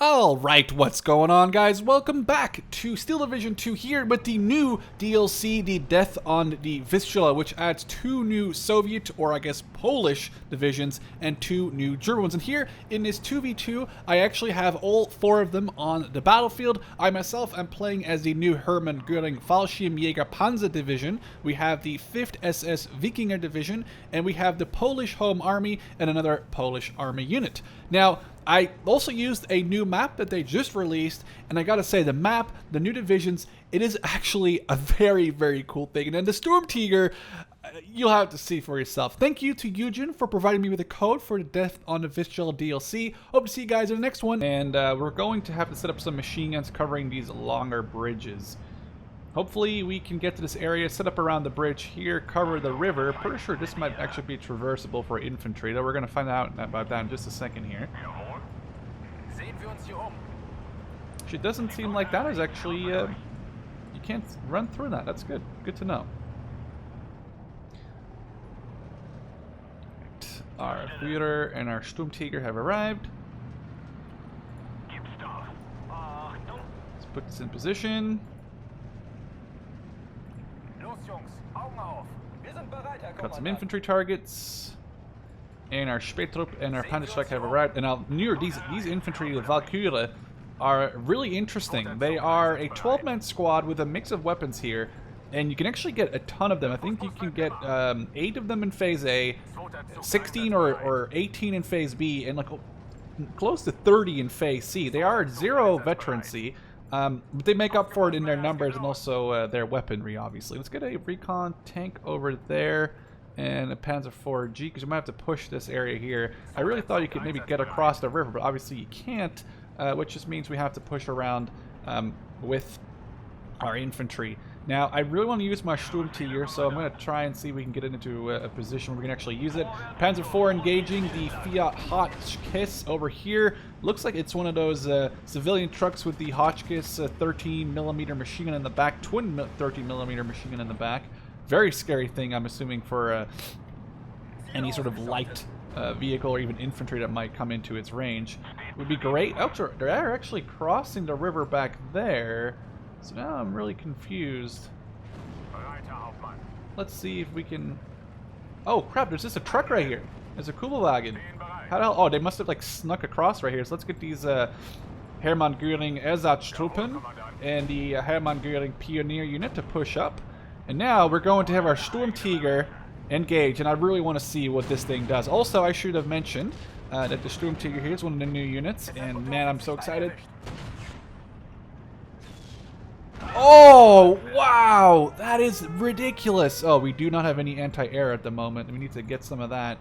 Alright, what's going on, guys? Welcome back to Steel Division 2 here with the new DLC, the Death on the Vistula, which adds 2 new Soviet, or I guess Polish, divisions and 2 new German ones. And here in this 2v2, I actually have all 4 of them on the battlefield. I myself am playing as the new Hermann Göring Fallschirmjäger Panzer Division. We have the 5th SS Wikinger Division, and we have the Polish Home Army and another Polish Army unit. Now, I also used a new map that they just released, and I gotta say, the map, the new divisions, it is actually a very, very cool thing. And then the STURMTIGER, you'll have to see for yourself. Thank you to Eugen for providing me with a code for the Death on the Vistula DLC. Hope to see you guys in the next one. And we're going to have to set up some machine guns covering these longer bridges. Hopefully we can get to this area, set up around the bridge here, cover the river. Pretty sure this might actually be traversable for infantry, though we're going to find out about that in just a second here. It doesn't seem like that is actually, you can't run through that. That's good. Good to know. Our Führer and our Sturmtiger have arrived. Let's put this in position. Got some infantry targets. And our Spätrupp and our Panzerschlag have arrived. And now, these infantry, the Valkyrie, are really interesting. They are a 12-man squad with a mix of weapons here, and you can actually get a ton of them. I think you can get 8 of them in Phase A, 16 or 18 in Phase B, and like close to 30 in Phase C. They are 0 veterancy, but they make up for it in their numbers and also their weaponry, obviously. Let's get a recon tank over there. And a Panzer 4G, because you might have to push this area here. I really thought you could maybe get across the river, but obviously you can't, which just means we have to push around with our infantry. Now, I really want to use my Sturmtiger, so I'm going to try and see if we can get it into a position where we can actually use it. Panzer 4 engaging the Fiat Hotchkiss over here. Looks like it's one of those civilian trucks with the Hotchkiss 13mm machine gun in the back, twin 13mm machine gun in the back. Very scary thing, I'm assuming, for any sort of light vehicle or even infantry that might come into its range. Would be great. Oh, they're actually crossing the river back there. So now I'm really confused. Let's see if we can... Oh, crap, there's just a truck right here. There's a Kugelwagen. How the hell... Oh, they must have, like, snuck across right here. So let's get these Hermann Göring Ersatztruppen and the Hermann Göring Pioneer unit to push up. And now we're going to have our Sturmtiger engage, and I really want to see what this thing does. Also, I should have mentioned that the Sturmtiger here is one of the new units, and man, I'm so excited. Oh, wow! That is ridiculous! Oh, we do not have any anti-air at the moment. We need to get some of that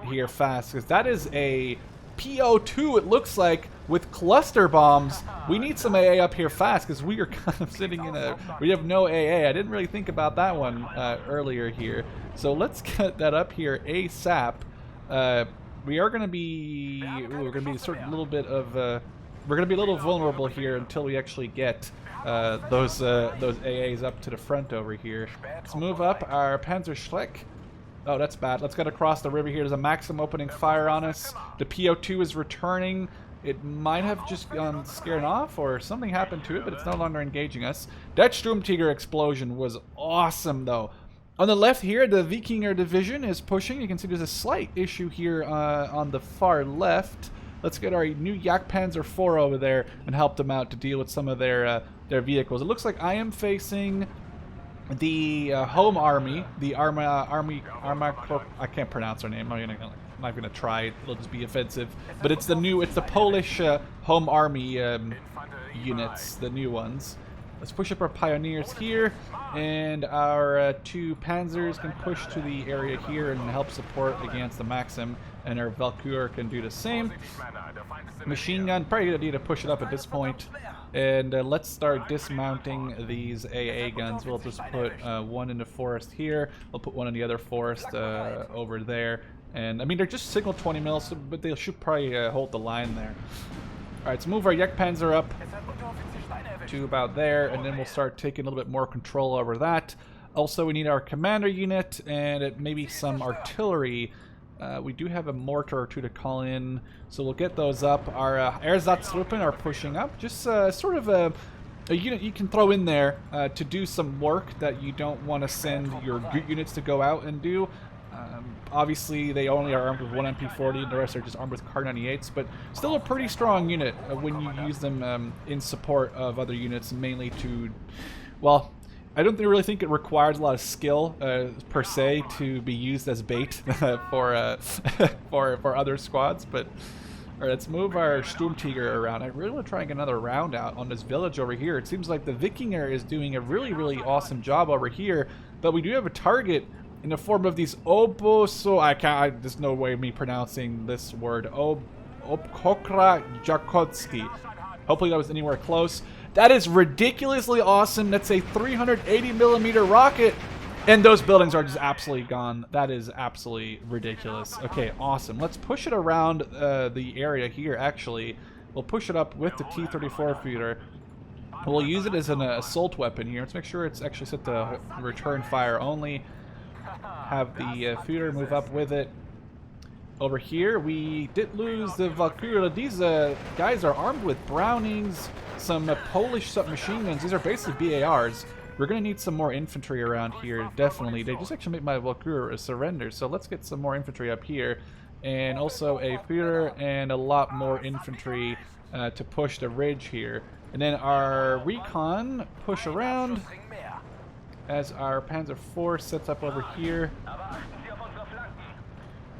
here fast, because that is a PO2, it looks like, with cluster bombs. We need some AA up here fast, because we are kind of sitting in a... We have no AA. I didn't really think about that one earlier here. So let's get that up here ASAP. We are going to be... we're going to be sort of a little bit of... we're going to be a little vulnerable here until we actually get those AAs up to the front over here. Let's move up our Panzerschlag. Oh, that's bad. Let's get across the river here. There's a Maxim opening fire on us. The PO2 is returning. It might have just gone scared off, or something happened to it, but it's no longer engaging us. That Sturmtiger explosion was awesome, though. On the left here, the Wikinger division is pushing. You can see there's a slight issue here on the far left. Let's get our new Jagdpanzer 4 over there and help them out to deal with some of their vehicles. It looks like I am facing the Home Army, the I can't pronounce her name. I'm not gonna try it. It'll just be offensive. But it's the Polish Home Army units, the new ones. Let's push up our Pioneers here, and our 2 Panzers can push to the area here and help support against the Maxim, and our Valkyrie can do the same. Machine gun, probably gonna need to push it up at this point. And let's start dismounting these AA guns. We'll just put one in the forest here. We'll put one in the other forest over there. And I mean, they're just single 20 mils, but they should probably hold the line there. All right, let's move our Jagdpanzer up to about there, and then we'll start taking a little bit more control over that. Also, we need our commander unit and maybe some artillery We do have a mortar or two to call in, so we'll get those up. Our Ersatztruppen are pushing up. Just sort of a unit you can throw in there to do some work that you don't want to send your units to go out and do. Obviously, they only are armed with one MP40, and the rest are just armed with Kar98s, but still a pretty strong unit when you use them in support of other units, mainly to, well, I don't really think it requires a lot of skill per se to be used as bait for for other squads. But all right, let's move our STURMTIGER around. I really want to try and get another round out on this village over here. It seems like the Wikinger is doing a really awesome job over here, but we do have a target in the form of these Oboso. There's no way of me pronouncing this word. Obkokra Jakotski. Hopefully that was anywhere close. That is ridiculously awesome. That's a 380mm rocket. And those buildings are just absolutely gone. That is absolutely ridiculous. Okay, awesome. Let's push it around the area here, actually. We'll push it up with the T-34 feeder. We'll use it as an assault weapon here. Let's make sure it's actually set to return fire only. Have the feeder move up with it. Over here, we did lose the Valkyria. These guys are armed with Brownings, some Polish submachine guns. These are basically BARs. We're going to need some more infantry around here, definitely. They just actually made my Valkyria surrender, so let's get some more infantry up here. And also a feeder and a lot more infantry to push the ridge here. And then our recon push around as our Panzer IV sets up over here.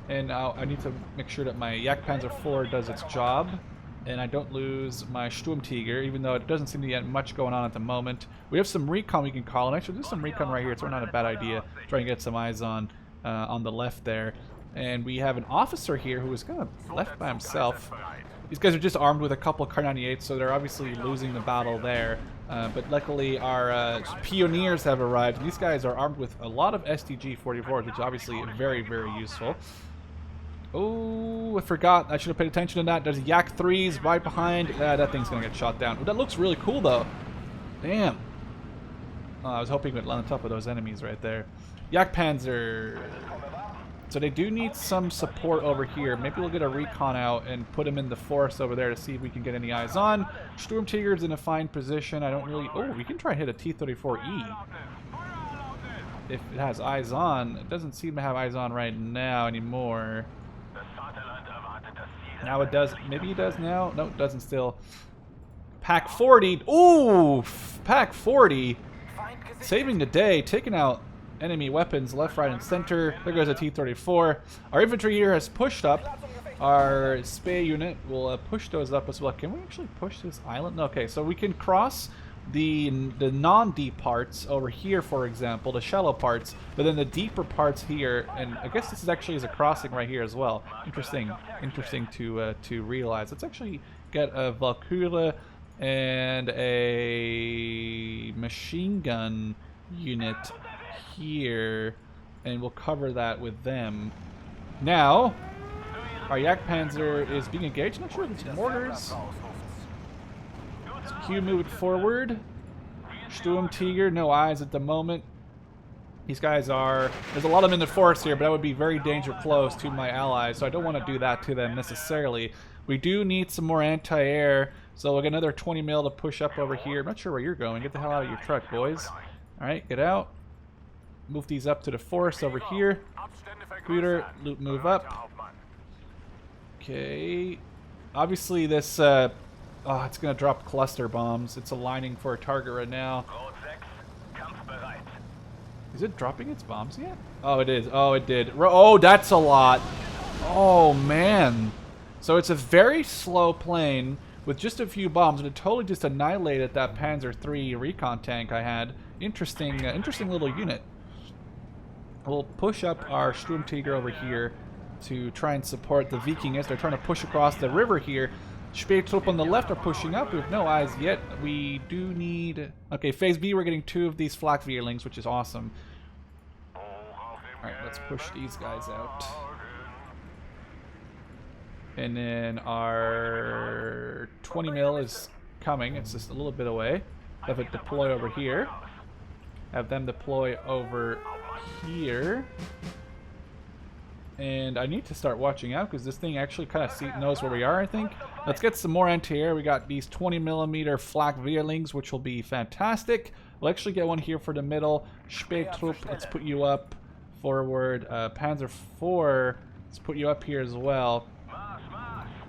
And I need to make sure that my Jagdpanzer IV does its job, and I don't lose my STURMTIGER, even though it doesn't seem to be much going on at the moment. We have some recon we can call, and actually there's some recon right here. It's not a bad idea. Try and get some eyes on the left there. And we have an officer here who is kind of left by himself. These guys are just armed with a couple Kar98s, so they're obviously losing the battle there. But luckily our pioneers have arrived. These guys are armed with a lot of STG-44s, which is obviously very useful. Oh, I forgot. I should have paid attention to that. There's Yak 3s right behind. That thing's going to get shot down. Oh, that looks really cool, though. Damn. Oh, I was hoping it would land on top of those enemies right there. Jagdpanzer. So they do need some support over here. Maybe we'll get a recon out and put him in the forest over there to see if we can get any eyes on. STURMTIGER's in a fine position. I don't really... Oh, we can try and hit a T-34E. If it has eyes on. It doesn't seem to have eyes on right now anymore. Now it does. Maybe it does now. No, it doesn't still. Pack 40. Ooh, Pack 40. Saving the day. Taking out enemy weapons left, right, and center. There goes a T-34. Our infantry here has pushed up. Our Spey unit will push those up as well. Can we actually push this island? Okay, so we can cross the non-deep parts over here, for example, the shallow parts, but then the deeper parts here, and I guess this is actually a crossing right here as well. Interesting to realize. Let's actually get a Valkyria and a machine gun unit here, and we'll cover that with them. Now, our Jagdpanzer is being engaged. Not sure if it's mortars. Q moving forward. STURMTIGER, no eyes at the moment. These guys are... There's a lot of them in the forest here, but that would be very dangerous close to my allies, so I don't want to do that to them necessarily. We do need some more anti-air, so we'll get another 20 mil to push up over here. I'm not sure where you're going. Get the hell out of your truck, boys. Alright, get out. Move these up to the forest over here. Scooter, loop, move up. Okay. Obviously this... Oh, it's going to drop cluster bombs. It's aligning for a target right now. Is it dropping its bombs yet? Oh, it is. Oh, it did. Oh, that's a lot. Oh, man. So it's a very slow plane with just a few bombs, and it totally just annihilated that Panzer III recon tank I had. Interesting little unit. We'll push up our STURMTIGER over here to try and support the Viking as they're trying to push across the river here. Spähtrupp on the left are pushing up. We have no eyes yet. We do need... Okay, Phase B, we're getting 2 of these flak Vierlings, which is awesome. Alright, let's push these guys out. And then our 20 mil is coming. It's just a little bit away. Have it deploy over here. Have them deploy over here. And I need to start watching out because this thing actually kind of knows where we are, I think. Let's get some more anti-air. We got these 20mm flak Vierlings, which will be fantastic. We'll actually get one here for the middle. Spähtrupp, let's put you up. Forward. Panzer 4, let's put you up here as well.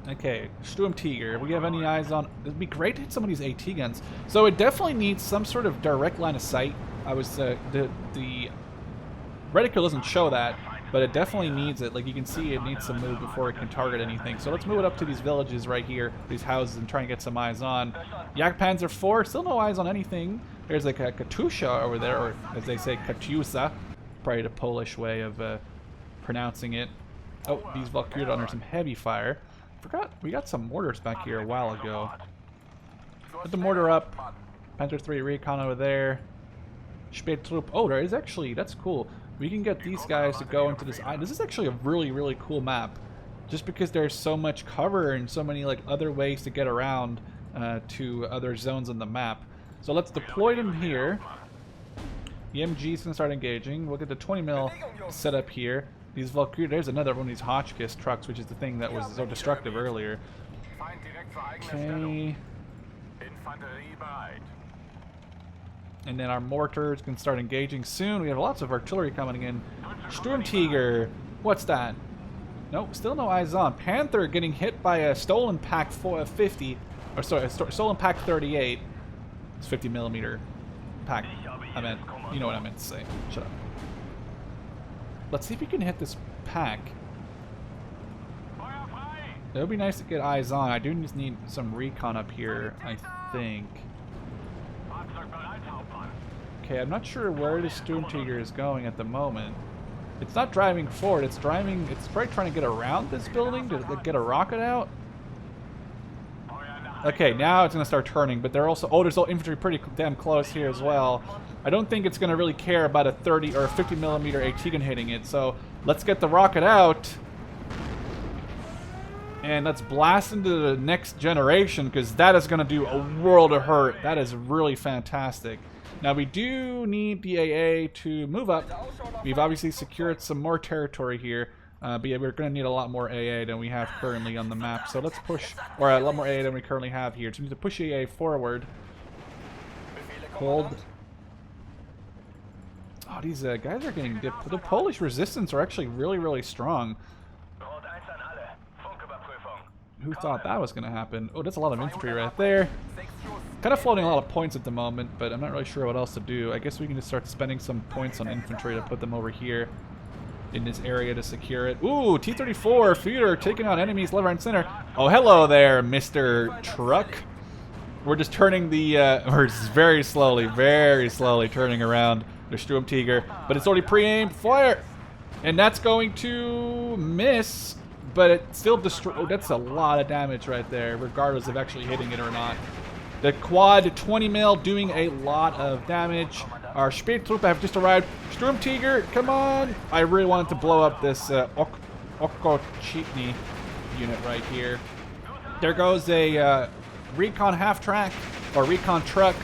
Okay, STURMTIGER. We have any eyes on... It'd be great to hit some of these AT guns. So it definitely needs some sort of direct line of sight. I was... the reticle doesn't show that. But it definitely needs it. Like, you can see it needs some move before it can target anything. So let's move it up to these villages right here, these houses, and try and get some eyes on. Yak Panzer 4, still no eyes on anything. There's like a Katusha over there, or as they say, Katiusa. Probably the Polish way of pronouncing it. Oh, these Valkyries are under some heavy fire. Forgot, we got some mortars back here a while ago. Put the mortar up. Panzer 3 recon over there. Spähtrupp. Oh, there is actually, that's cool. We can get these guys to go into this. This is actually a really, really cool map. Just because there's so much cover and so many like other ways to get around to other zones on the map. So let's deploy them here. The MG's gonna start engaging. We'll get the 20mm set up here. These Valkyrie, there's another one of these Hotchkiss trucks, which is the thing that was so destructive earlier. Okay. And then our mortars can start engaging soon. We have lots of artillery coming in. STURMTIGER. What's that? Nope, still no eyes on. Panther getting hit by a stolen pack 50. Or sorry, a stolen pack 38. It's 50mm pack. I meant, you know what I meant to say. Shut up. Let's see if we can hit this pack. It would be nice to get eyes on. I do just need some recon up here, I think. Okay, I'm not sure where the STURMTIGER is going at the moment. It's not driving forward, it's probably trying to get around this building to get a rocket out. Okay, now it's going to start turning, but they're also... Oh, there's infantry pretty damn close here as well. I don't think it's going to really care about a 30 or a 50mm AT gun hitting it, so let's get the rocket out. And let's blast into the next generation, because that is going to do a world of hurt. That is really fantastic. Now, we do need the AA to move up. We've obviously secured some more territory here. But yeah, we're going to need a lot more AA than we have currently on the map. So let's push, or a lot more AA than we currently have here. So we need to push AA forward. Hold. Oh, these guys are getting dipped. The Polish resistance are actually really, really strong. Who thought that was going to happen? Oh, that's a lot of infantry right there. Kind of floating a lot of points at the moment, but I'm not really sure what else to do. I guess we can just start spending some points on infantry to put them over here in this area to secure it. Ooh, T-34 Feeder taking on enemies left, right, and center. Oh, hello there, Mr. Truck. We're just turning the, we're very slowly turning around the STURMTIGER, but it's already pre-aimed. Fire! And that's going to miss, but it still destroys. Oh, that's a lot of damage right there, regardless of actually hitting it or not. The quad 20mm doing a lot of damage. Our Spähtruppe have just arrived. STURMTIGER, come on! I really wanted to blow up this Okochitny unit right here. There goes a recon half-track, or recon truck.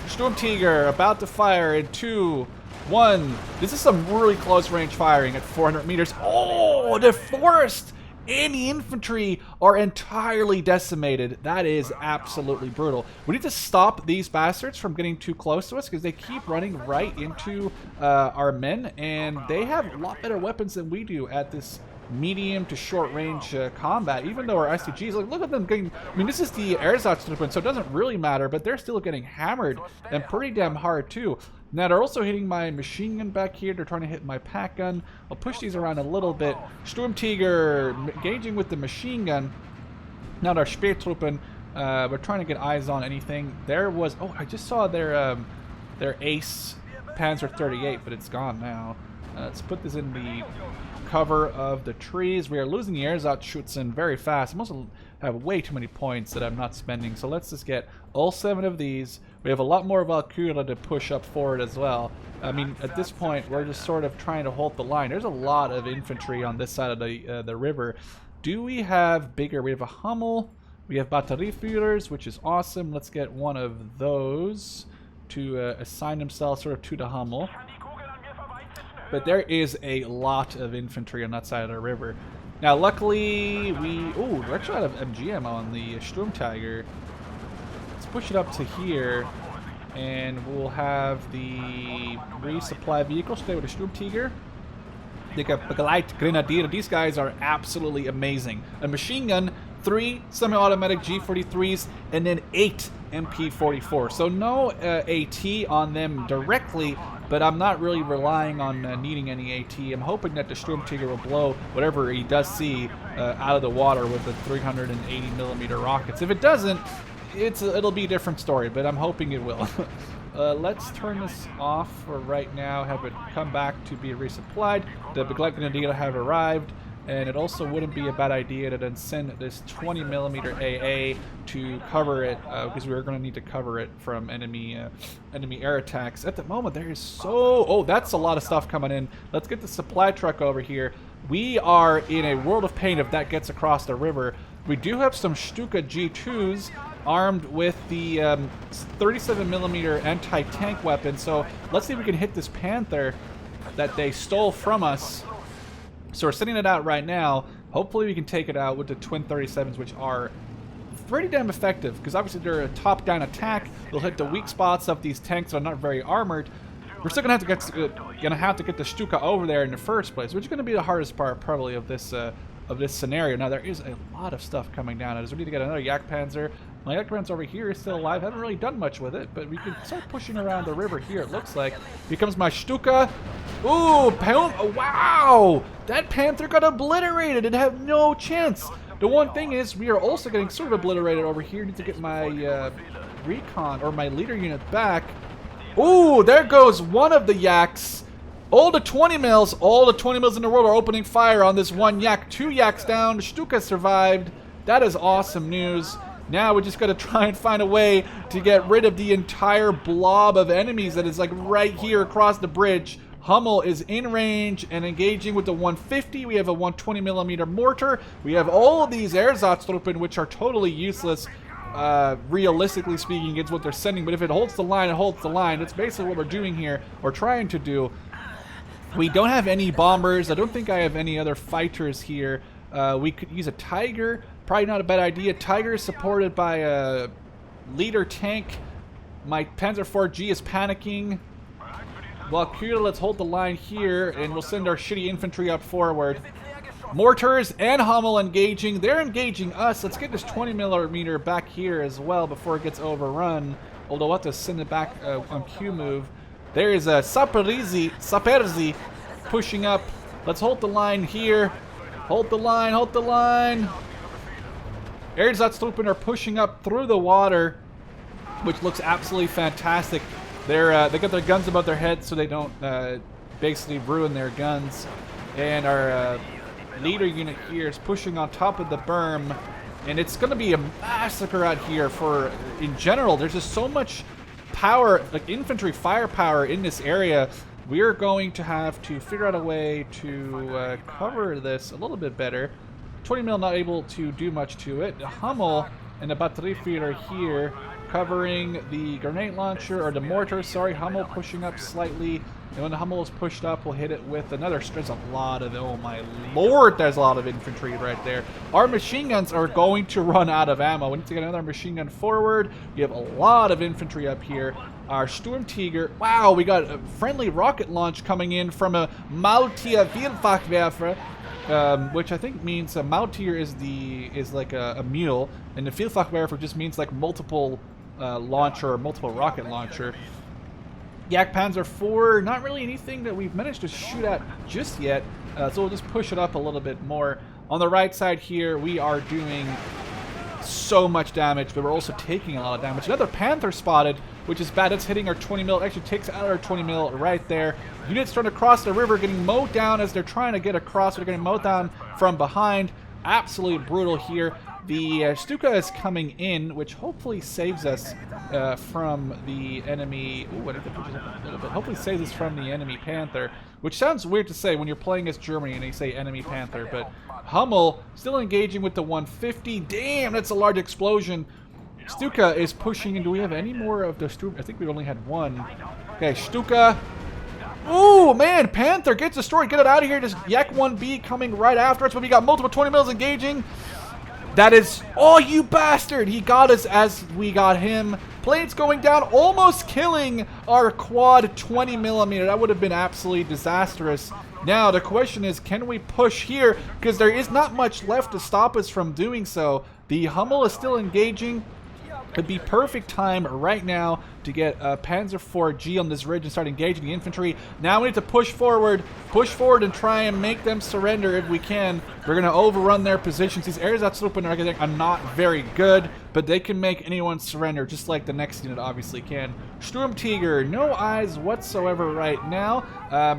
STURMTIGER about to fire in 2, 1. This is some really close range firing at 400 meters. Oh, the forest and the infantry are entirely decimated. That is absolutely brutal. We need to stop these bastards from getting too close to us because they keep running right into our men, and they have a lot better weapons than we do at this medium to short range combat, even though our STGs, like, look at them getting, I mean, this is the Ersatz, so it doesn't really matter, but they're still getting hammered and pretty damn hard too. Now they're also hitting my machine gun back here. They're trying to hit my pack gun. I'll push these around a little bit. STURMTIGER engaging with the machine gun. Now our Spähtruppen, we're trying to get eyes on anything. There was, oh, I just saw their ace Panzer 38, but it's gone now. Let's put this in the cover of the trees. We are losing the Ersatzschützen very fast. I also have way too many points that I'm not spending, so let's just get all 7 of these. We have a lot more Valkyrie to push up forward as well. I mean, at this point, we're just sort of trying to hold the line. There's a lot of infantry on this side of the river. Do we have bigger? We have a Hummel. We have Batterieführers, which is awesome. Let's get one of those to assign themselves sort of to the Hummel. But there is a lot of infantry on that side of the river. Now, luckily, we're actually out of MG ammo on the STURMTIGER. Let's push it up to here, and we'll have the resupply vehicle stay with the STURMTIGER. The Grenadier. These guys are absolutely amazing. A machine gun, 3 semi-automatic G43s, and then 8 MP44. So no AT on them directly, but I'm not really relying on needing any AT. I'm hoping that the STURMTIGER will blow whatever he does see out of the water with the 380mm rockets. If it doesn't, it'll be a different story, but I'm hoping it will. Let's turn this off for right now, have it come back to be resupplied. The Grenadier have arrived, and it also wouldn't be a bad idea to then send this 20mm AA to cover it, because we're going to need to cover it from enemy air attacks. At the moment, there is that's a lot of stuff coming in. Let's get the supply truck over here. We are in a world of pain if that gets across the river. We do have some Stuka G2s armed with the 37mm anti-tank weapon, so let's see if we can hit this Panther that they stole from us. So we're sending it out right now. Hopefully we can take it out with the twin 37s, which are pretty damn effective, because obviously they're a top-down attack. They'll hit the weak spots of these tanks that are not very armored. We're still gonna have to get the Stuka over there in the first place, which is gonna be the hardest part probably of this scenario. Now there is a lot of stuff coming down. I just need to get another Panzer. My Panzer over here is still alive. Haven't really done much with it, but we can start pushing around the river here. It looks like. Here comes my Stuka. Ooh, wow! That Panther got obliterated. It had no chance. The one thing is, we are also getting sort of obliterated over here. I need to get my recon or my leader unit back. Ooh, there goes one of the Yaks. All the 20 mils in the world are opening fire on this one Yak. 2 Yaks down. Stuka survived. That is awesome news. Now we just got to try and find a way to get rid of the entire blob of enemies that is like right here across the bridge. Hummel is in range and engaging with the 150. We have a 120mm mortar. We have all of these Ersatztruppen, which are totally useless. Realistically speaking, it's what they're sending. But if it holds the line, it holds the line. That's basically what we're doing here, or trying to do. We don't have any bombers. I don't think I have any other fighters here. We could use a Tiger. Probably not a bad idea. Tiger is supported by a leader tank. My Panzer IV-G is panicking. Valkyria, let's hold the line here, and we'll send our shitty infantry up forward. Mortars and Hummel engaging. They're engaging us. Let's get this 20mm back here as well before it gets overrun. Although we'll have to send it back on Q move. There is a Saperzi pushing up. Let's hold the line here. Hold the line, hold the line. Ersatztruppen are pushing up through the water, which looks absolutely fantastic. They got their guns above their heads so they don't basically ruin their guns. And our leader unit here is pushing on top of the berm, and it's going to be a massacre out here. In general, there's just so much power, like infantry firepower in this area. We're going to have to figure out a way to cover this a little bit better. 20mm not able to do much to it. Hummel and the Batterieführer are here covering the grenade launcher, or the mortar, sorry. Hummel pushing up slightly, and when the Hummel is pushed up, we'll hit it with another. There's a lot of, oh my lord, there's a lot of infantry right there. Our machine guns are going to run out of ammo. We need to get another machine gun forward. We have a lot of infantry up here. Our STURMTIGER, wow, we got a friendly rocket launch coming in from a Maultier Vielfachwerfer, which I think means a Maultier is like a mule, and the Vielfachwerfer just means like multiple launcher or multiple rocket launcher. Panzer IV, not really anything that we've managed to shoot at just yet, so we'll just push it up a little bit more. On the right side here, we are doing so much damage, but we're also taking a lot of damage. Another Panther spotted, which is bad. It's hitting our 20mm. Actually takes out our 20mm right there. Units trying to cross the river, getting mowed down as they're trying to get across. They're getting mowed down from behind. Absolutely brutal here. The Stuka is coming in, which hopefully saves us from the enemy. Ooh, I think that pushes up a little bit. Hopefully saves us from the enemy Panther, which sounds weird to say when you're playing as Germany and they say enemy Panther. But Hummel still engaging with the 150. Damn, that's a large explosion. Stuka is pushing in. Do we have any more of the Stuka? I think we only had one. Okay, Stuka. Ooh, man, Panther gets destroyed. Get it out of here. Just Yak 1B coming right after us, but we got multiple 20 mils engaging. That is, oh, you bastard. He got us as we got him. Planes going down, almost killing our quad 20 millimeter. That would have been absolutely disastrous. Now, the question is, can we push here? Because there is not much left to stop us from doing so. The Hummel is still engaging. It'd be perfect time right now to get Panzer IV-G on this ridge and start engaging the infantry. Now we need to push forward and try and make them surrender if we can. We're going to overrun their positions. These areas that's open are not very good, but they can make anyone surrender, just like the next unit obviously can. STURMTIGER, no eyes whatsoever right now.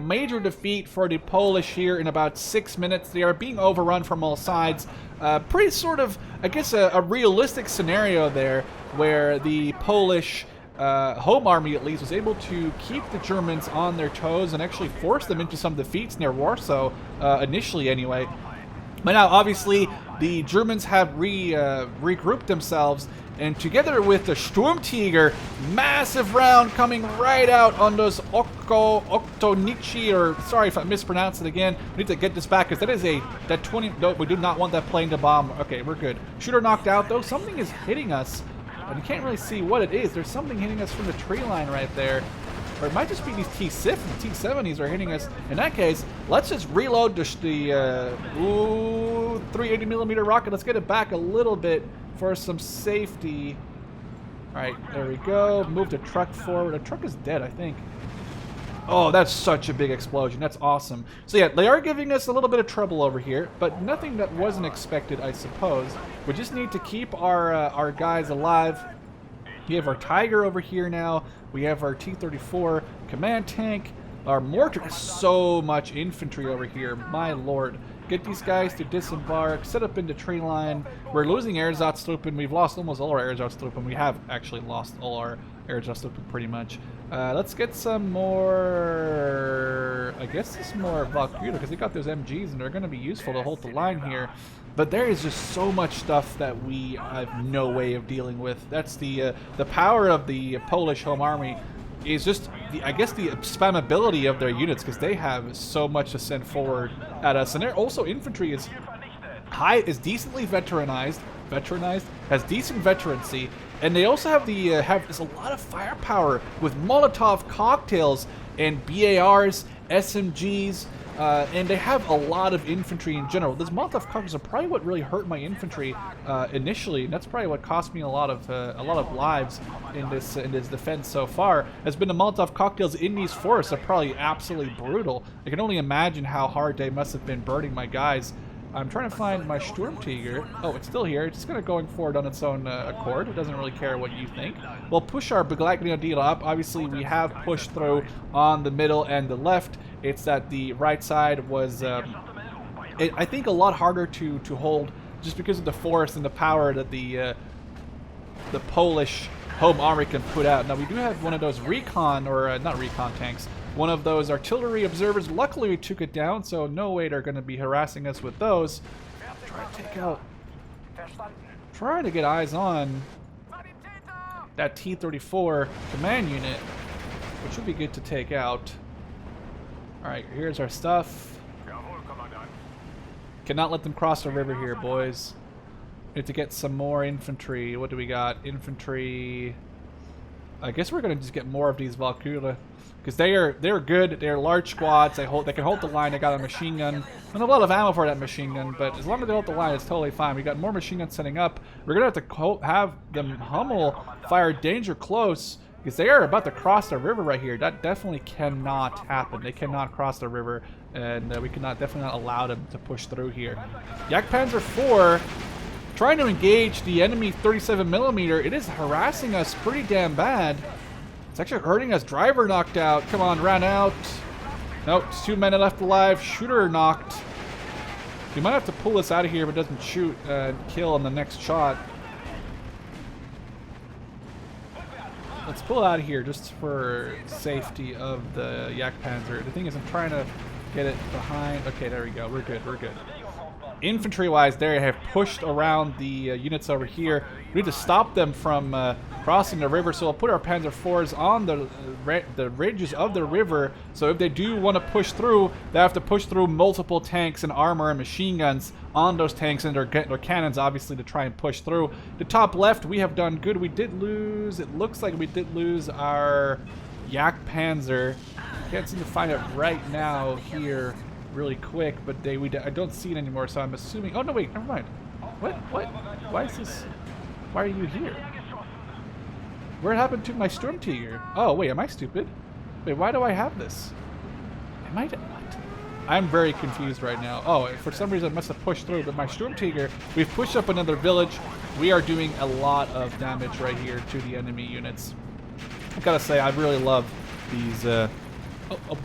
Major defeat for the Polish here in about 6 minutes. They are being overrun from all sides. Pretty sort of, I guess, a realistic scenario there where the Polish home army, at least, was able to keep the Germans on their toes and actually force them into some defeats near Warsaw, initially anyway. But now, obviously, the Germans have regrouped themselves, and together with the STURMTIGER, massive round coming right out on those Oktonichi, or sorry if I mispronounced it again. We need to get this back because that is that 20. No, we do not want that plane to bomb. Okay, we're good. Shooter knocked out though. Something is hitting us, and you can't really see what it is. There's something hitting us from the tree line right there. Or it might just be these T-6 and T-70s are hitting us. In that case, let's just reload the 380 millimeter rocket. Let's get it back a little bit for some safety. All right, there we go. Move the truck forward. The truck is dead, I think. Oh, that's such a big explosion. That's awesome. So yeah, they are giving us a little bit of trouble over here, but nothing that wasn't expected, I suppose. We just need to keep our guys alive. We have our Tiger over here now. We have our T-34 command tank. Our mortar is so much infantry over here. My lord. Get these guys to disembark, set up into tree line. We're losing Einsatztruppen. We've lost almost all our Einsatztruppen. We have actually lost all our Einsatztruppen pretty much. Let's get some more, I guess it's more Valkyrie, because they got those MGs and they're going to be useful to hold the line here. But there is just so much stuff that we have no way of dealing with. That's the power of the Polish home army is just, I guess, the spammability of their units, because they have so much to send forward at us. And also infantry is decently veteranized, has decent veterancy, and they also have there's a lot of firepower with Molotov cocktails and BARs, SMGs, and they have a lot of infantry in general. Those Molotov cocktails are probably what really hurt my infantry initially, and that's probably what cost me a lot of lives in this defense so far. Has been the Molotov cocktails in these forests are probably absolutely brutal. I can only imagine how hard they must have been burning my guys. I'm trying to find my STURMTIGER. Oh, it's still here. It's just going to going forward on its own accord. It doesn't really care what you think. We'll push our Begleitgrenadier up. Obviously, we have pushed through on the middle and the left. It's that the right side was, I think, a lot harder to hold just because of the force and the power that the Polish home army can put out. Now, we do have one of those recon, or not recon tanks, one of those artillery observers. Luckily, we took it down, so no way they're going to be harassing us with those. Try to take out, try to get eyes on that T-34 command unit, which would be good to take out. Alright, here's our stuff. Cannot let them cross the river here, boys. We need to get some more infantry. What do we got? Infantry. I guess we're going to just get more of these Valkyrie, because they're good. They're large squads. They can hold the line. They got a machine gun and a lot of ammo for that machine gun. But as long as they hold the line, it's totally fine. We got more machine guns setting up. We're gonna have to have them Hummel fire danger close, because they are about to cross the river right here. That definitely cannot happen. They cannot cross the river, and we cannot definitely not allow them to push through here. Panzer IV trying to engage the enemy 37mm. It is harassing us pretty damn bad. It's actually hurting us. Driver knocked out. Come on, ran out. Nope, it's 2 men left alive. Shooter knocked. We might have to pull this out of here if it doesn't shoot and kill on the next shot. Let's pull out of here just for safety of the Panzer. The thing is, I'm trying to get it behind. Okay, there we go. We're good. We're good. infantry-wise, they have pushed around the units over here. We need to stop them from crossing the river, so we'll put our Panzer IVs on the ridges of the river, so if they do want to push through, they have to push through multiple tanks and armor and machine guns on those tanks and their cannons, obviously, to try and push through. The top left, we have done good. We did lose, it looks like we did lose our Yak Panzer. Can't seem to find it right now here really quick, but I don't see it anymore, so I'm assuming... Oh, no, wait, never mind. What? Why is this... Why are you here? What happened to my STURMTIGER? Oh, wait, am I stupid? Wait, why do I have this? Am I... What? I'm very confused right now. Oh, for some reason I must have pushed through, but my STURMTIGER, we've pushed up another village. We are doing a lot of damage right here to the enemy units. I gotta say, I really love these...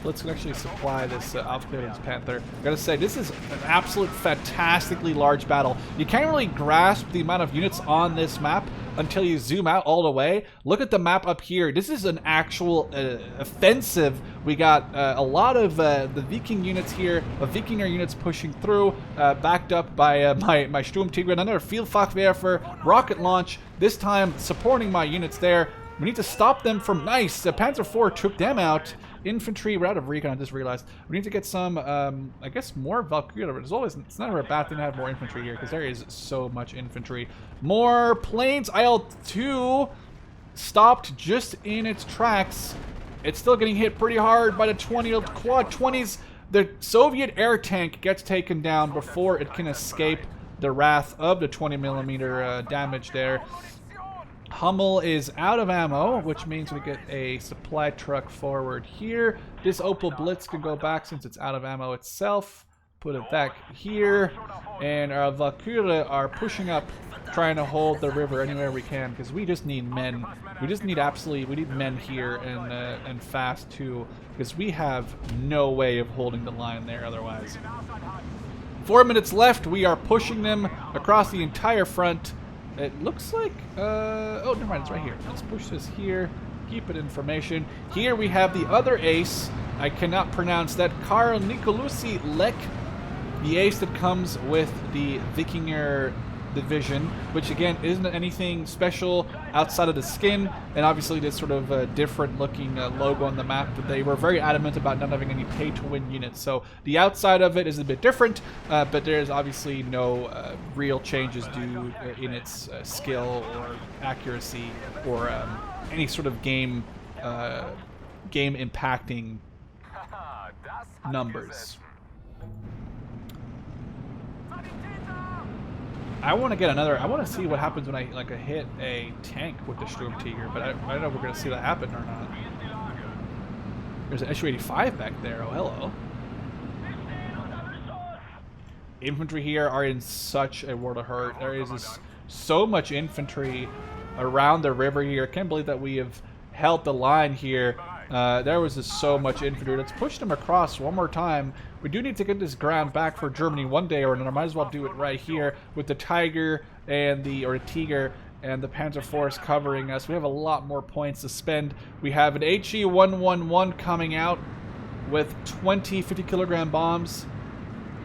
let's actually supply this Aufklärungs Panther. I gotta say, this is an absolute fantastically large battle. You can't really grasp the amount of units on this map until you zoom out all the way. Look at the map up here. This is an actual offensive. We got a lot of the Viking units here, Vikinger units pushing through, backed up by my STURMTIGER, another Vielfachwerfer, rocket launch, this time supporting my units there. We need to stop them from... Nice! The Panzer IV took them out. Infantry, we're out of recon, I just realized. We need to get some, I guess, more Valkyrie. It's never a bad thing to have more infantry here, because there is so much infantry. More planes. IL-2 stopped just in its tracks. It's still getting hit pretty hard by the quad 20s. The Soviet air tank gets taken down before it can escape the wrath of the 20mm damage there. Hummel is out of ammo, which means we get a supply truck forward here. This Opel Blitz can go back since it's out of ammo itself. Put it back here. And our Valkyrie are pushing up, trying to hold the river anywhere we can, because we just need men. We just need we need men here, and fast too, because we have no way of holding the line there otherwise. 4 minutes left. We are pushing them across the entire front. It looks like, oh, never mind, it's right here. Let's push this here, keep it information. Here we have the other ace. I cannot pronounce that. Karl Nicolusi Lek, the ace that comes with the Vikinger division, which again isn't anything special outside of the skin, and obviously this sort of different looking logo on the map, but they were very adamant about not having any pay-to-win units. So the outside of it is a bit different, but there's obviously no real changes due in its skill or accuracy or any sort of game impacting numbers. I want to get another. I want to see what happens when I hit a tank with the STURMTIGER, but I don't know if we're going to see that happen or not. There's an SU-85 back there. Oh, hello. Infantry here are in such a world of hurt. There is so much infantry around the river here. I can't believe that we have held the line here. There was just so much infantry. Let's push them across one more time. We do need to get this ground back for Germany one day or another. Might as well do it right here with the Tiger and the Tiger and the Panzer Force covering us. We have a lot more points to spend. We have an HE-111 coming out with 20 50-kilogram bombs.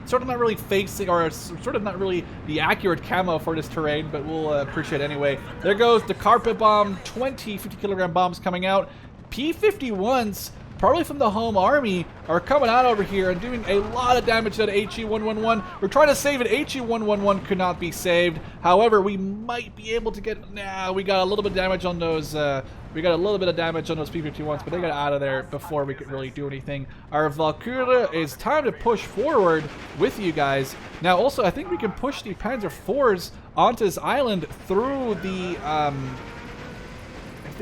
Sort of not really facing, or sort of not really the accurate camo for this terrain, but we'll appreciate it anyway. There goes the carpet bomb, 20 50-kilogram bombs coming out. P-51s, probably from the home army, are coming out over here and doing a lot of damage to that HE-111. We're trying to save it. HE-111 could not be saved. However, we might be able to get... Nah, we got a little bit of damage on those... P-51s, but they got out of there before we could really do anything. Our Valkyrie is time to push forward with you guys. Now, also, I think we can push the Panzer IVs onto this island through the... I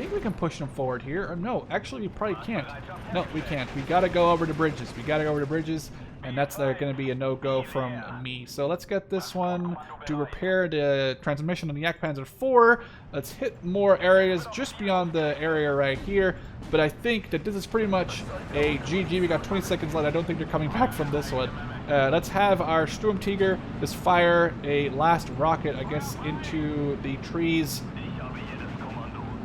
think we can push them forward here. Or no, actually we probably can't. No, we can't. We gotta go over the bridges. And that's going to be a no-go from me. So let's get this one to repair the transmission on the Yak Panzer IV. Let's hit more areas just beyond the area right here. But I think that this is pretty much a GG. We got 20 seconds left. I don't think they're coming back from this one. Let's have our STURMTIGER just fire a last rocket, I guess, into the trees.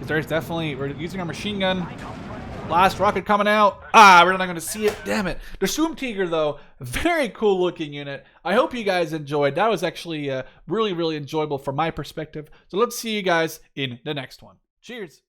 There's definitely, we're using our machine gun. Last rocket coming out. Ah, we're not going to see it. Damn it. The STURMTIGER, though, very cool looking unit. I hope you guys enjoyed. That was actually really, really enjoyable from my perspective. So let's see you guys in the next one. Cheers.